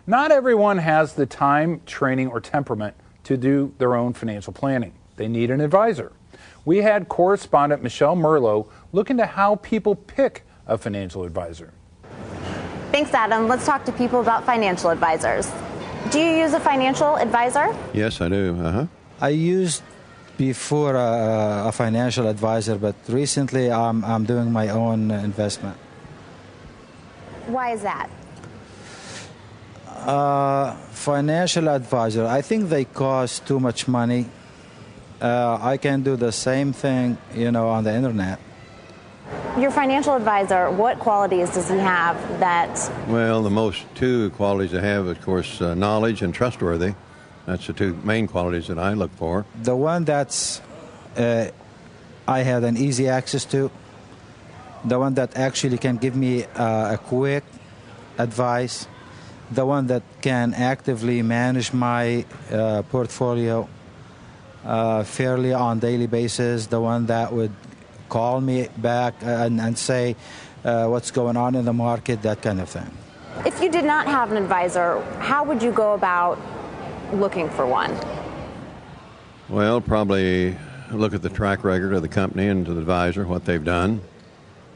Not everyone has the time, training, or temperament to do their own financial planning. They need an advisor. We had correspondent Michelle Merlo look into how people pick a financial advisor. Thanks, Adam. Let's talk to people about financial advisors. Do you use a financial advisor? Yes, I do. I used before a financial advisor, but recently I'm doing my own investment. Why is that? Financial advisor, I think they cost too much money. I can do the same thing, on the internet. Your financial advisor, what qualities does he have that... Well, the most two qualities I have, of course, knowledge and trustworthy. That's the two main qualities that I look for. The one that's I had an easy access to, the one that actually can give me a quick advice, the one that can actively manage my portfolio fairly on daily basis, the one that would call me back and say what's going on in the market, that kind of thing. If you did not have an advisor, how would you go about looking for one? Well, probably look at the track record of the company and the advisor, what they've done.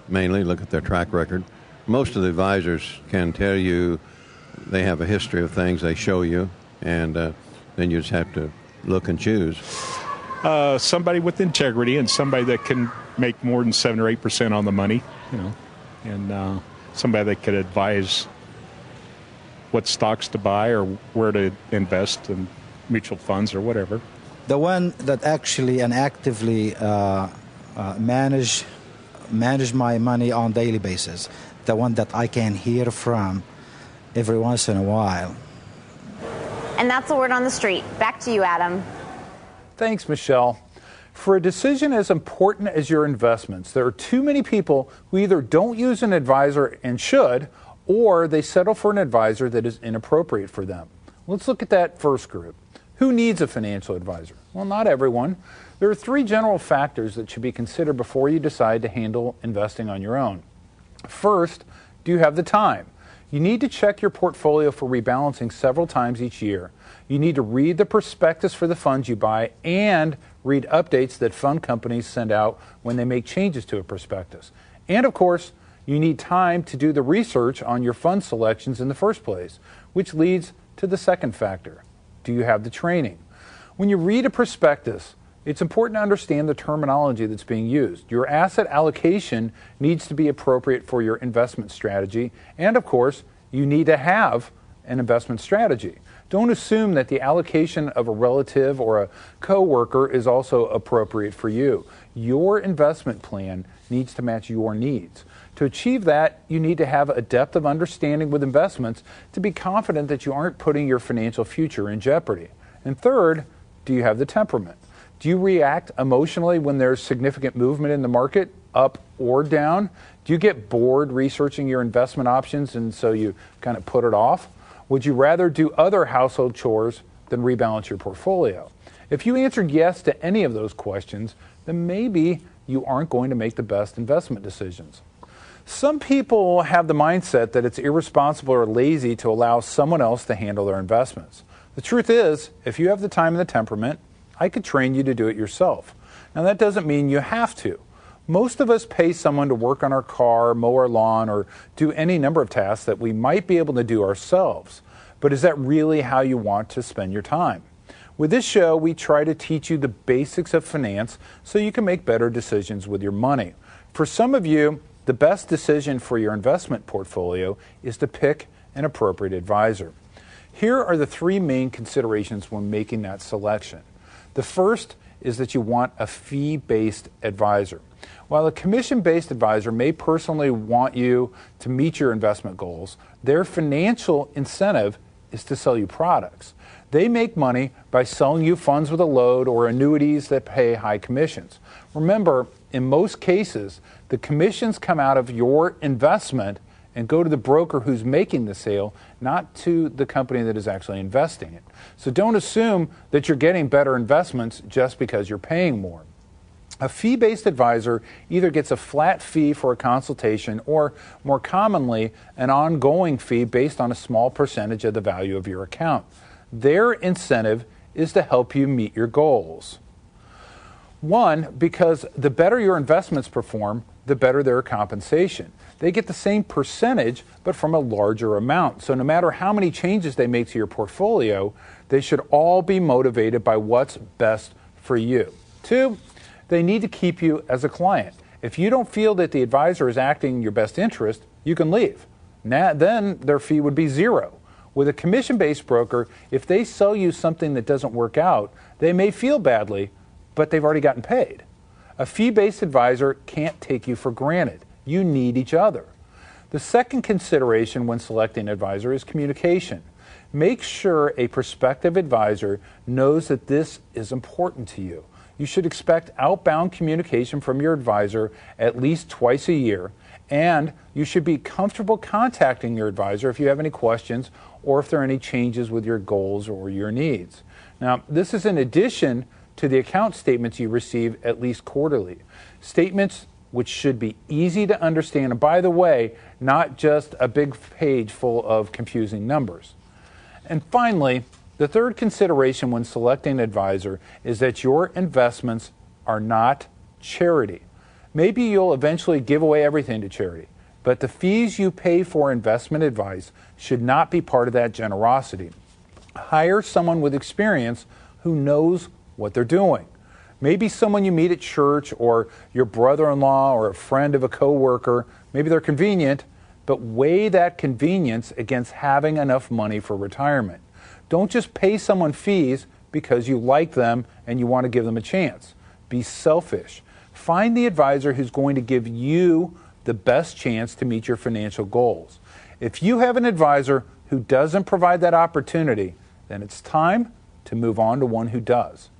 Mainly look at their track record. Most of the advisors can tell you they have a history of things they show you, and then you just have to look and choose. Somebody with integrity and somebody that can make more than 7 or 8% on the money, and somebody that could advise what stocks to buy or where to invest in mutual funds or whatever. The one that actually and actively manage my money on daily basis, the one that I can hear from every once in a while. And that's the word on the street. Back to you, Adam. Thanks, Michelle. For a decision as important as your investments, there are too many people who either don't use an advisor and should, or they settle for an advisor that is inappropriate for them. Let's look at that first group. Who needs a financial advisor? Well, not everyone. There are 3 general factors that should be considered before you decide to handle investing on your own. First, do you have the time? You need to check your portfolio for rebalancing several times each year. You need to read the prospectus for the funds you buy and read updates that fund companies send out when they make changes to a prospectus. And of course, you need time to do the research on your fund selections in the first place, which leads to the second factor. Do you have the training? When you read a prospectus, it's important to understand the terminology that's being used. Your asset allocation needs to be appropriate for your investment strategy, and of course, you need to have an investment strategy. Don't assume that the allocation of a relative or a coworker is also appropriate for you. Your investment plan needs to match your needs. To achieve that, you need to have a depth of understanding with investments to be confident that you aren't putting your financial future in jeopardy. And third, do you have the temperament? Do you react emotionally when there's significant movement in the market, up or down? Do you get bored researching your investment options and so you kind of put it off? Would you rather do other household chores than rebalance your portfolio? If you answered yes to any of those questions, then maybe you aren't going to make the best investment decisions. Some people have the mindset that it's irresponsible or lazy to allow someone else to handle their investments. The truth is, if you have the time and the temperament, I could train you to do it yourself. Now, that doesn't mean you have to. Most of us pay someone to work on our car, mow our lawn, or do any number of tasks that we might be able to do ourselves. But is that really how you want to spend your time? With this show, we try to teach you the basics of finance so you can make better decisions with your money. For some of you, the best decision for your investment portfolio is to pick an appropriate advisor. Here are the 3 main considerations when making that selection. The first is that you want a fee-based advisor. While a commission-based advisor may personally want you to meet your investment goals, their financial incentive is to sell you products. They make money by selling you funds with a load or annuities that pay high commissions. Remember, in most cases, the commissions come out of your investment and go to the broker who's making the sale, not to the company that is actually investing it. So don't assume that you're getting better investments just because you're paying more. A fee-based advisor either gets a flat fee for a consultation or, more commonly, an ongoing fee based on a small percentage of the value of your account. Their incentive is to help you meet your goals. One, because the better your investments perform, the better their compensation. They get the same percentage, but from a larger amount. So no matter how many changes they make to your portfolio, they should all be motivated by what's best for you. Two, they need to keep you as a client. If you don't feel that the advisor is acting in your best interest, you can leave. Then their fee would be zero. With a commission-based broker, if they sell you something that doesn't work out, they may feel badly, but they've already gotten paid. A fee-based advisor can't take you for granted. You need each other. The second consideration when selecting an advisor is communication. Make sure a prospective advisor knows that this is important to you. You should expect outbound communication from your advisor at least twice a year, and you should be comfortable contacting your advisor if you have any questions or if there are any changes with your goals or your needs. Now, this is in addition to the account statements you receive at least quarterly. Statements which should be easy to understand, and by the way, not just a big page full of confusing numbers. And finally, the third consideration when selecting an advisor is that your investments are not charity. Maybe you'll eventually give away everything to charity, but the fees you pay for investment advice should not be part of that generosity. Hire someone with experience who knows what they're doing. Maybe someone you meet at church or your brother-in-law or a friend of a coworker. Maybe they're convenient, but weigh that convenience against having enough money for retirement. Don't just pay someone fees because you like them and you want to give them a chance. Be selfish. Find the advisor who's going to give you the best chance to meet your financial goals. If you have an advisor who doesn't provide that opportunity, then it's time to move on to one who does.